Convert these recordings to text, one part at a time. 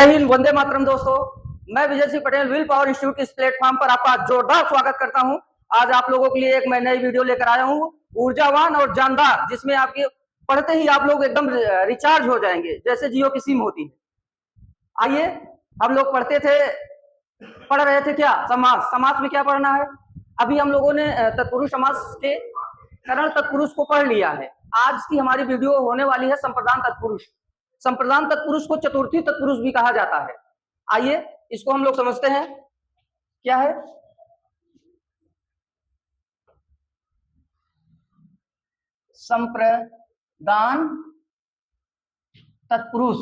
जय हिंद, वंदे मातरम। दोस्तों, मैं Vijay Singh Patel will power institute इस प्लेटफॉर्म पर आपका जोरदार स्वागत करता हूं। आज आप लोगों के लिए एक मैं नई वीडियो लेकर आया हूं, ऊर्जावान और जानदार, जिसमें आपके पढ़ते ही आप लोग एकदम रिचार्ज हो जाएंगे, जैसे जियो की सिम होती है। आइए, हम लोग पढ़ रहे थे क्या? समास। समास में क्या पढ़ना है? अभी हम लोगों ने तत्पुरुष समास के करण तत्पुरुष को पढ़ लिया है। आज की हमारी वीडियो होने वाली है संप्रदान तत्पुरुष। संप्रदान तत्पुरुष को चतुर्थी तत्पुरुष भी कहा जाता है। आइए, इसको हम लोग समझते हैं क्या है। संप्रदान तत्पुरुष,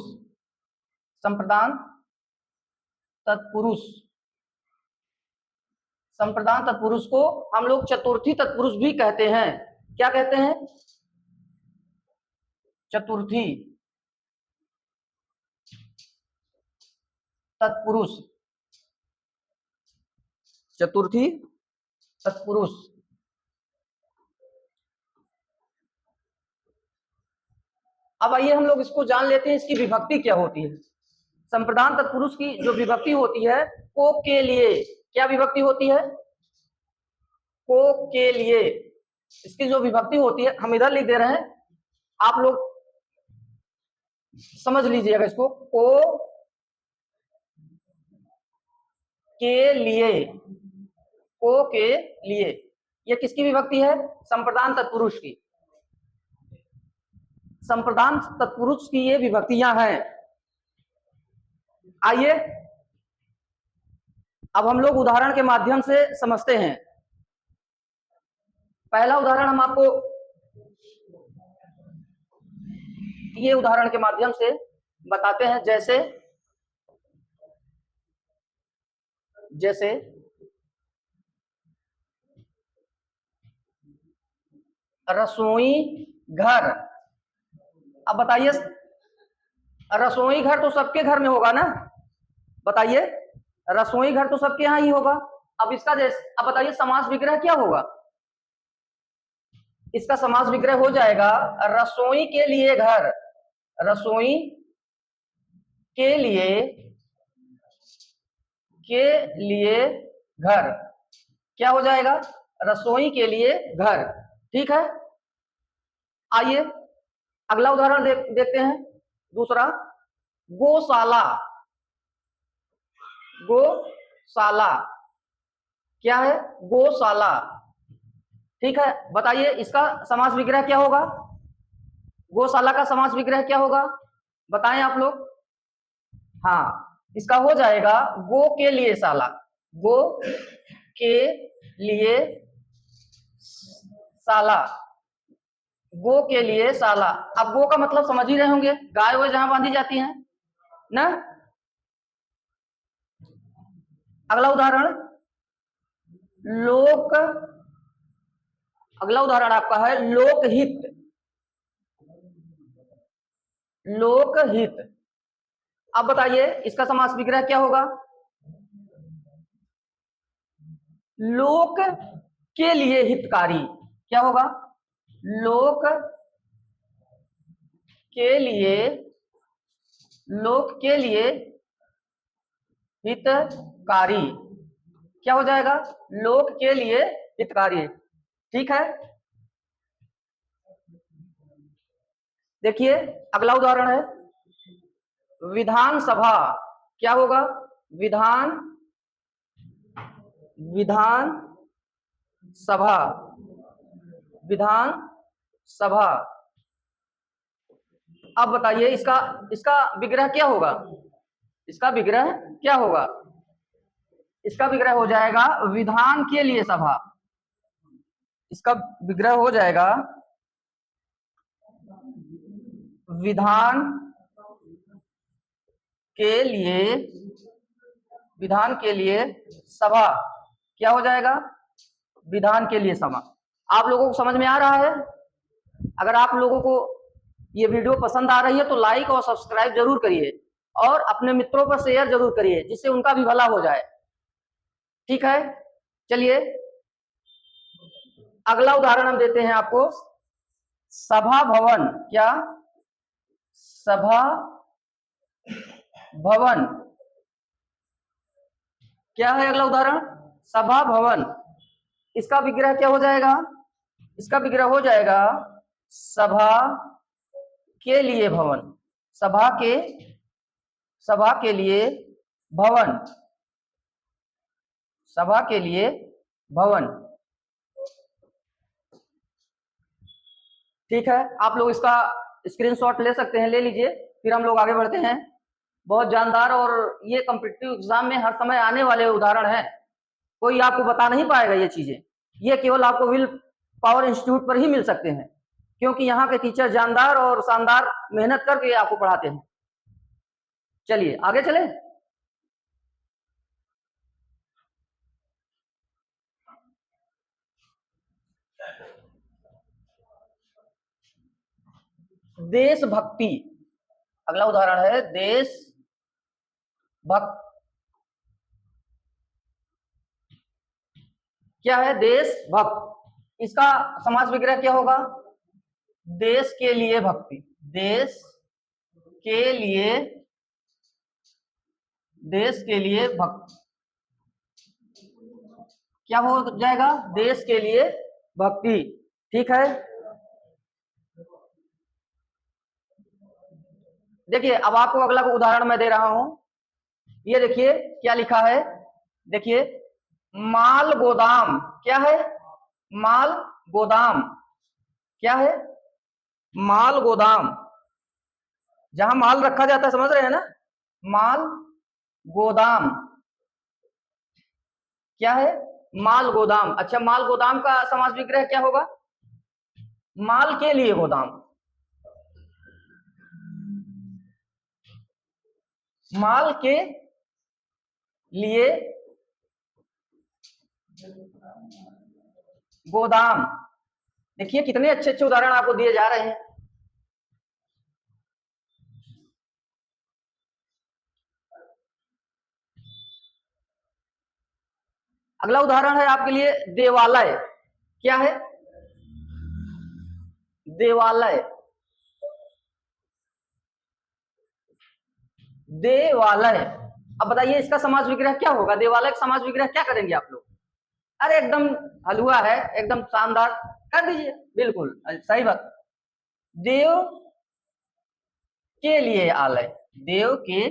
संप्रदान तत्पुरुष, संप्रदान तत्पुरुष को हम लोग चतुर्थी तत्पुरुष भी कहते हैं। क्या कहते हैं? चतुर्थी तत्पुरुष, चतुर्थी तत्पुरुष। अब आइए हम लोग इसको जान लेते हैं, इसकी विभक्ति क्या होती है। संप्रदान तत्पुरुष की जो विभक्ति होती है, को के लिए। क्या विभक्ति होती है? को के लिए। इसकी जो विभक्ति होती है, हम इधर लिख दे रहे हैं, आप लोग समझ लीजिएगा इसको। को के लिए, को के लिए, ये किसकी विभक्ति है? संप्रदान तत्पुरुष की। संप्रदान तत्पुरुष की ये विभक्तियां हैं। आइए अब हम लोग उदाहरण के माध्यम से समझते हैं। पहला उदाहरण हम आपको ये उदाहरण के माध्यम से बताते हैं। जैसे रसोई घर। अब बताइए, रसोई घर तो सबके घर में होगा ना? बताइए, रसोई घर तो सबके यहाँ ही होगा। अब अब बताइए समास विग्रह क्या होगा? इसका समास विग्रह हो जाएगा रसोई के लिए घर। रसोई के लिए घर। क्या हो जाएगा? रसोई के लिए घर। ठीक है। आइए अगला उदाहरण देखते हैं। दूसरा, गौशाला। गौशाला क्या है? गौशाला। ठीक है, बताइए इसका समास विग्रह क्या होगा? गौशाला का समास विग्रह क्या होगा? बताएं आप लोग। हाँ, इसका हो जाएगा गो के लिए शाला। गो के लिए शाला। गो के लिए शाला। अब गो का मतलब समझ ही रहे होंगे, गाय वो जहां बांधी जाती हैं ना। अगला उदाहरण अगला उदाहरण आपका है लोकहित। लोकहित। अब बताइए इसका समास विग्रह क्या होगा? लोक के लिए हितकारी। क्या होगा? लोक के लिए हितकारी। क्या हो जाएगा? लोक के लिए हितकारी। ठीक है। देखिए अगला उदाहरण है विधानसभा। क्या होगा? विधान सभा। विधान सभा। अब बताइए इसका विग्रह क्या होगा? इसका विग्रह क्या होगा? इसका विग्रह हो जाएगा विधान के लिए सभा। इसका विग्रह हो जाएगा विधान के लिए सभा। क्या हो जाएगा? विधान के लिए सभा। आप लोगों को समझ में आ रहा है? अगर आप लोगों को ये वीडियो पसंद आ रही है तो लाइक और सब्सक्राइब जरूर करिए और अपने मित्रों पर शेयर जरूर करिए, जिससे उनका भी भला हो जाए। ठीक है, चलिए अगला उदाहरण हम देते हैं आपको सभा भवन। क्या? सभा भवन। क्या है अगला उदाहरण? सभा भवन। इसका विग्रह क्या हो जाएगा? इसका विग्रह हो जाएगा सभा के लिए भवन। सभा के लिए भवन। सभा के लिए भवन। ठीक है, आप लोग इसका स्क्रीनशॉट ले सकते हैं, ले लीजिए, फिर हम लोग आगे बढ़ते हैं। बहुत जानदार और ये कॉम्पिटिटिव एग्जाम में हर समय आने वाले उदाहरण हैं, कोई आपको बता नहीं पाएगा ये चीजें। ये केवल आपको विल पावर इंस्टीट्यूट पर ही मिल सकते हैं, क्योंकि यहाँ के टीचर जानदार और शानदार मेहनत करके आपको पढ़ाते हैं। चलिए आगे चले। देशभक्ति। अगला उदाहरण है देशभक्त। क्या है? देशभक्त। इसका समास विग्रह क्या होगा? देश के लिए भक्ति। देश के लिए, देश के लिए भक्ति। क्या हो जाएगा? देश के लिए भक्ति। ठीक है, देखिए अब आपको अगला को उदाहरण मैं दे रहा हूं। ये देखिए क्या लिखा है, देखिए माल गोदाम। क्या है? माल गोदाम। क्या है? माल गोदाम। जहां माल रखा जाता है, समझ रहे हैं ना? माल गोदाम। क्या है? माल गोदाम। अच्छा, माल गोदाम का समास विग्रह क्या होगा? माल के लिए गोदाम। माल के लिए गोदाम। देखिए कितने अच्छे अच्छे उदाहरण आपको दिए जा रहे हैं। अगला उदाहरण है आपके लिए देवालय। क्या है? देवालय। देवालय। अब बताइए इसका समास विग्रह क्या होगा? देवालय का समास विग्रह क्या करेंगे आप लोग? अरे एकदम हलवा है, एकदम शानदार, कर दीजिए, बिल्कुल सही बात। देव के लिए आलय। देव के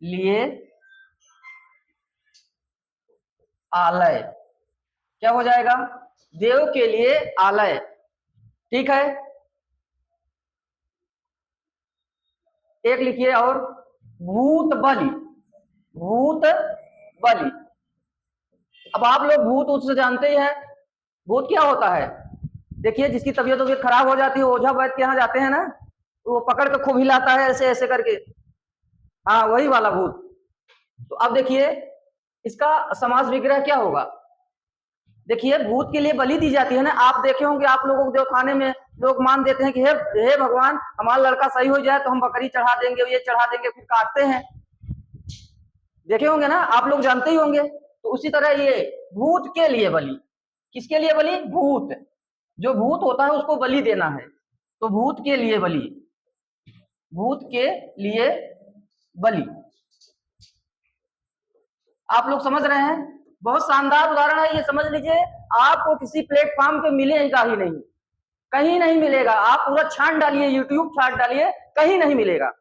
लिए आलय। क्या हो जाएगा? देव के लिए आलय। ठीक है, एक लिखिए और, भूत बलि। भूत बलि। अब आप लोग भूत उससे जानते ही हैं। भूत क्या होता है? देखिए जिसकी तबीयत खराब हो जाती है, ओझा वैद्य के यहाँ जाते हैं ना, तो वो पकड़ के खूब हिलाता है ऐसे ऐसे करके, हाँ वही वाला भूत। तो अब देखिए इसका समास विग्रह क्या होगा? देखिए भूत के लिए बलि दी जाती है ना, आप देखे होंगे, आप लोगों को देवखाने में लोग मान देते हैं कि हे भगवान हमारा लड़का सही हो जाए तो हम बकरी चढ़ा देंगे, ये चढ़ा देंगे, फिर काटते हैं, देखे होंगे ना, आप लोग जानते ही होंगे। तो उसी तरह ये भूत के लिए बलि। किसके लिए बलि? भूत। जो भूत होता है उसको बलि देना है, तो भूत के लिए बलि। भूत के लिए बलि। आप लोग समझ रहे हैं? बहुत शानदार उदाहरण है ये, समझ लीजिए। आपको किसी प्लेटफॉर्म पे मिलेगा ही नहीं, कहीं नहीं मिलेगा। आप पूरा छान डालिए, यूट्यूब छान डालिए, कहीं नहीं मिलेगा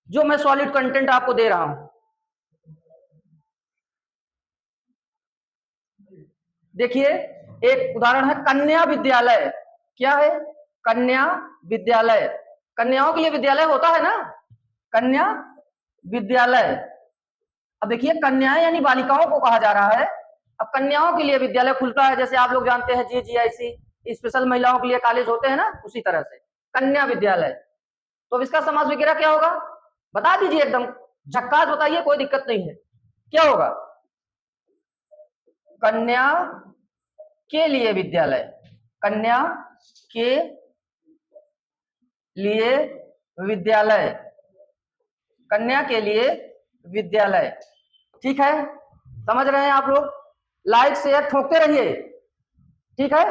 जो मैं सॉलिड कंटेंट आपको दे रहा हूं। देखिए एक उदाहरण है कन्या विद्यालय। क्या है? कन्या विद्यालय। कन्याओं के लिए विद्यालय होता है ना, कन्या विद्यालय। अब देखिए कन्याएं यानी बालिकाओं को कहा जा रहा है। अब कन्याओं के लिए विद्यालय खुलता है, जैसे आप लोग जानते हैं JGIC स्पेशल महिलाओं के लिए कॉलेज होते हैं ना, उसी तरह से कन्या विद्यालय। तो अब इसका समास विग्रह क्या होगा? बता दीजिए, एकदम झक्कास बताइए, कोई दिक्कत नहीं है। क्या होगा? कन्या के लिए विद्यालय। कन्या के लिए विद्यालय। कन्या के लिए विद्यालय। ठीक है, समझ रहे हैं आप लोग? लाइक शेयर ठोकते रहिए, ठीक है।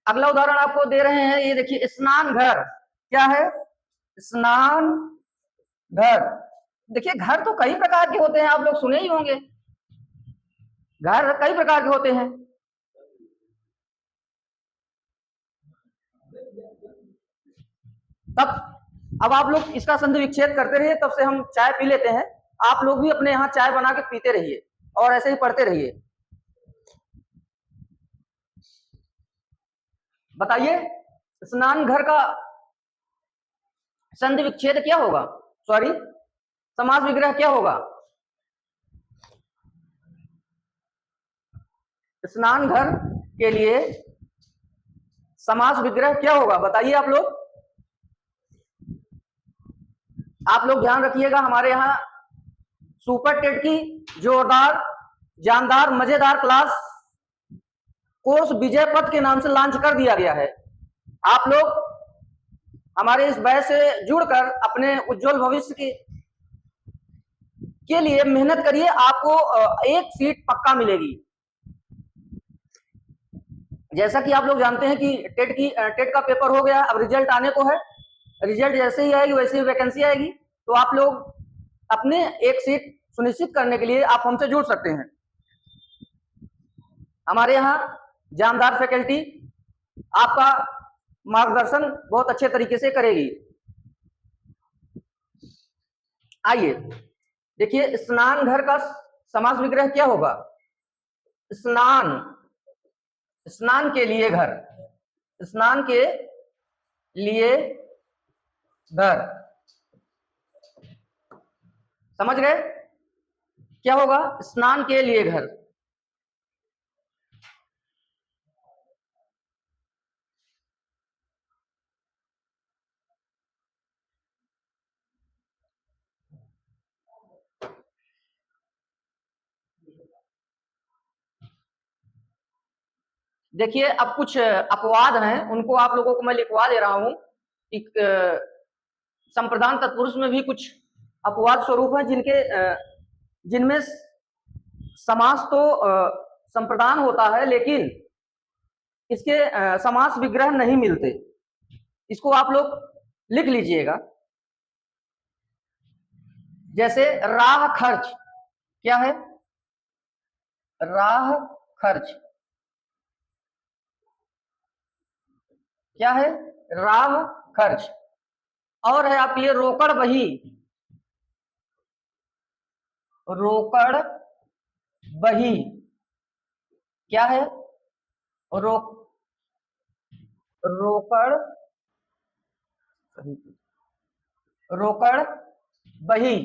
अगला उदाहरण आपको दे रहे हैं, ये देखिए स्नान घर। क्या है? स्नान घर। देखिए घर तो कई प्रकार के होते हैं, आप लोग सुने ही होंगे, घर कई प्रकार के होते हैं। तब अब आप लोग इसका संधि विच्छेद करते रहिए, तब से हम चाय पी लेते हैं। आप लोग भी अपने यहाँ चाय बना के पीते रहिए और ऐसे ही पढ़ते रहिए। बताइए स्नान घर का संधि विच्छेद क्या होगा? सॉरी, समास विग्रह क्या होगा? स्नान घर के लिए समास विग्रह क्या होगा? बताइए आप लोग। आप लोग ध्यान रखिएगा, हमारे यहाँ सुपर टेट की जोरदार जानदार मजेदार क्लास कोर्स विजय पथ के नाम से लॉन्च कर दिया गया है। आप लोग हमारे इस बैच से जुड़कर अपने उज्जवल भविष्य के लिए मेहनत करिए, आपको एक सीट पक्का मिलेगी। जैसा कि आप लोग जानते हैं कि टेट का पेपर हो गया, अब रिजल्ट आने को है। रिजल्ट जैसे ही आएगी वैसे ही वैकेंसी आएगी, तो आप लोग अपने एक सीट सुनिश्चित करने के लिए आप हमसे जुड़ सकते हैं। हमारे यहाँ जानदार फैकल्टी आपका मार्गदर्शन बहुत अच्छे तरीके से करेगी। आइए देखिए स्नान घर का समास विग्रह क्या होगा? स्नान, स्नान के लिए घर, स्नान के लिए घर। समझ गए क्या होगा? स्नान के लिए घर। देखिए अब कुछ अपवाद हैं, उनको आप लोगों को मैं लिखवा दे रहा हूं। संप्रदान तत्पुरुष में भी कुछ अपवाद स्वरूप हैं जिनमें समास तो संप्रदान होता है, लेकिन इसके समास विग्रह नहीं मिलते। इसको आप लोग लिख लीजिएगा। जैसे राह खर्च, क्या है? राह खर्च क्या है? राह खर्च। और है आपके लिए रोकड़ बही, रोकड़ बही क्या है? रोकड़ रोकड़ बही,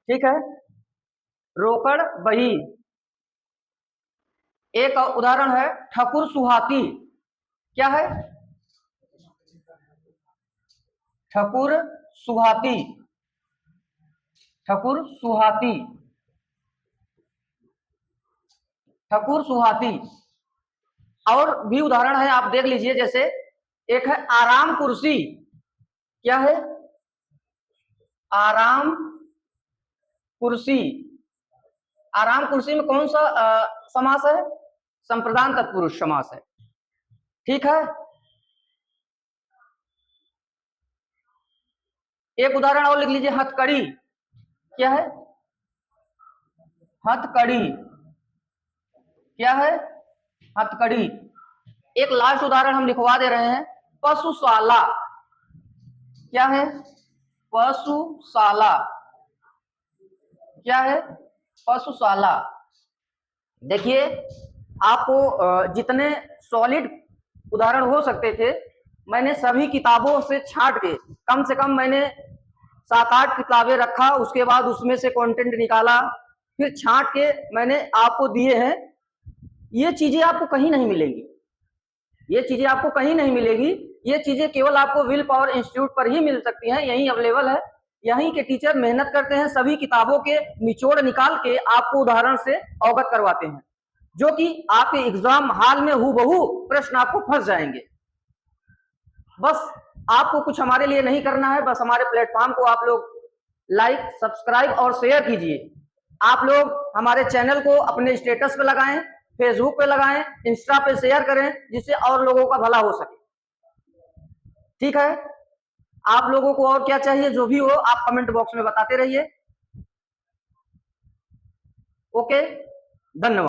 ठीक है, रोकड़ बही। एक उदाहरण है ठकुर सुहाती, क्या है? ठकुर सुहाती, ठकुर सुहाती, ठकुर सुहाती। और भी उदाहरण है, आप देख लीजिए। जैसे एक है आराम कुर्सी, क्या है? आराम कुर्सी। आराम कुर्सी में कौन सा समास है? संप्रदान तत्पुरुष समास है, ठीक है। एक उदाहरण और लिख लीजिए हथकड़ी, क्या है? हथकड़ी, क्या है? हथकड़ी। एक लास्ट उदाहरण हम लिखवा दे रहे हैं पशुशाला, क्या है? पशुशाला, क्या है? पशुशाला। देखिए आपको जितने सॉलिड उदाहरण हो सकते थे मैंने सभी किताबों से छांट के, कम से कम मैंने 7-8 किताबें रखा, उसके बाद उसमें से कंटेंट निकाला, फिर छांट के मैंने आपको दिए हैं। ये चीजें आपको कहीं नहीं मिलेंगी, ये चीजें आपको कहीं नहीं मिलेगी। ये चीजें केवल आपको विल पावर इंस्टीट्यूट पर ही मिल सकती हैं, यहीं अवेलेबल है। यहीं के टीचर मेहनत करते हैं, सभी किताबों के निचोड़ निकाल के आपको उदाहरण से अवगत करवाते हैं, जो कि आपके एग्जाम हॉल में हूबहू प्रश्न आपको फंस जाएंगे। बस आपको कुछ हमारे लिए नहीं करना है, बस हमारे प्लेटफॉर्म को आप लोग लाइक, सब्सक्राइब और शेयर कीजिए। आप लोग हमारे चैनल को अपने स्टेटस पे लगाएं, फेसबुक पे लगाएं, इंस्टा पे शेयर करें, जिससे और लोगों का भला हो सके। ठीक है, आप लोगों को और क्या चाहिए, जो भी हो आप कमेंट बॉक्स में बताते रहिए। ओके, धन्यवाद।